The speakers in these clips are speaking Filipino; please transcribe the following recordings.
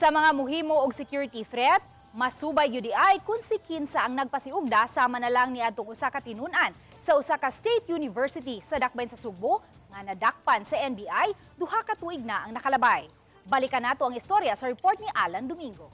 Sa mga muhimo og security threat, masubay yun ay kung si kinsa ang nagpasiugda sama na lang ni adtong usa ka tinunan sa usa ka state university sa dakbayn sa Sugbo nga nadakpan sa NBI duha ka tuig na ang nakalabay. Balikan nato ang istorya sa report ni Alan Domingo.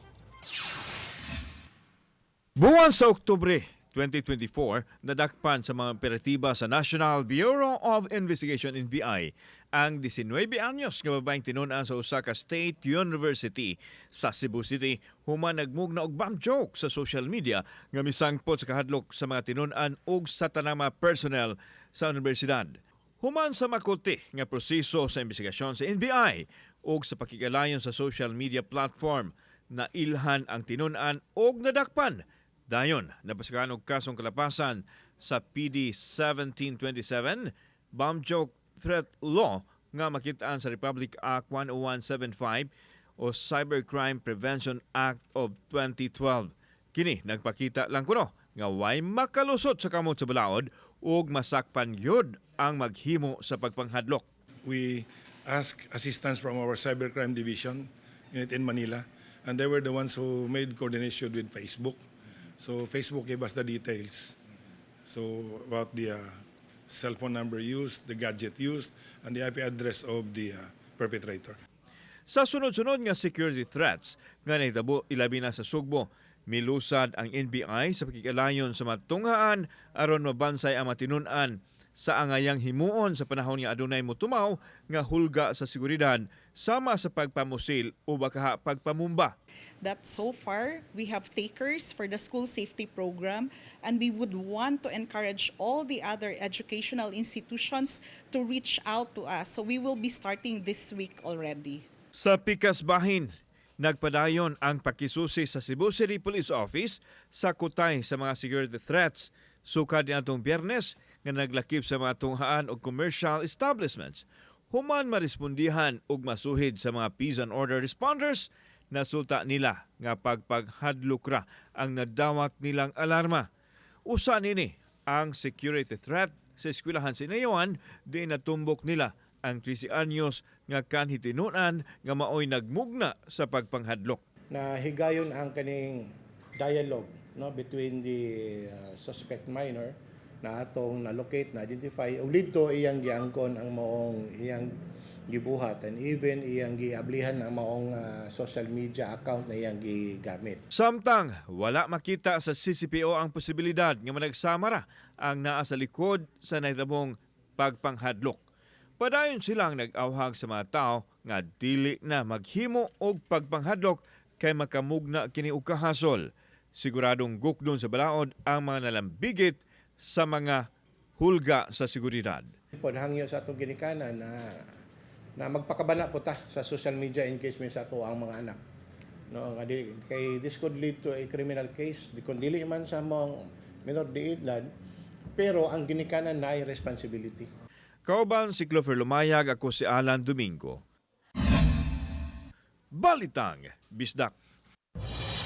Buwan sa Oktubre 2024, nadakpan sa mga operatiba sa National Bureau of Investigation NBI ang 19 anyos nga babaeng tinunan sa usa ka State University sa Cebu City human nagmugna og bomb joke sa social media nga misangpot sa kahadlok sa mga tinunan ug sa tanang mga personnel sa universidad. Human sa makulti nga proseso sa investigasyon sa NBI ug sa pakigalayon sa social media platform na ilhan ang tinunan ug nadakpan. Dayon, napasakahan og kasong kalapasan sa PD 1727, Bomb Joke Threat Law nga makitaan sa Republic Act 10175 o Cybercrime Prevention Act of 2012. Kini nagpakita lang kuno nga way makalusot sa kamot sa balaod ug masakpan yod ang maghimo sa pagpanghadlok. We asked assistance from our Cybercrime Division unit in Manila, and they were the ones who made coordination with Facebook. So Facebook gave us the details. So about the cell phone number used, the gadget used, and the IP address of the perpetrator. Sa sunod-sunod nga security threats nga nahitabo ilabi na sa Sugbo, milusad ang NBI sa pakikalayon sa matunghaan aron mabansay ang matinunan sa angayang himuon sa panahon nga adunay motumaw nga hulga sa seguridad sama sa pagpamusil o baka pagpamumba. That so far we have takers for the school safety program, and we would want to encourage all the other educational institutions to reach out to us. So we will be starting this week already. Sa pikas bahin, nagpadayon ang pakisusi sa Cebu City Police Office sa kutay sa mga security threats sukad niadtong Biyernes nga naglakip sa mga tunghaan o commercial establishments. Human marespondihan ug masuhid sa mga peace and order responders, nasulta nila nga pagpaghadlok ra ang nadawat nilang alarma. Usa nini ang security threat sa eskwelahan sa Inayawan di natumbok nila ang 13 anyos nga kanhitinunan nga maoy nagmugna sa pagpanghadlok. Na higayon ang kaning dialogue between the suspect minor na atong na-locate, na-identify, ug dito iyang giangkon ang maong iyang gibuhat and even iyang giablihan ang maong social media account na iyang gigamit. Samtang wala makita sa CCPO ang posibilidad nga managsama ra ang naa sa likod sa nahitabong pagpanghadlok. Padayon silang nag-awhag sa mga tao nga dili na maghimo og pagpanghadlok kay makamugna kini og kahasol. Siguradong gukdon sa balaod ang mga nalambigit sa mga hulga sa seguridad. Hangyo sa atong ginikanan na magpakabana po ta sa social media engagement sa ato ang mga anak. No, nga kay this could lead to a criminal case, di kun dili man sa mga minor de edad, pero ang ginikanan na ay responsibility. Kauban si Clover Lumayag, ako si Alan Domingo. Balitang Bisdak.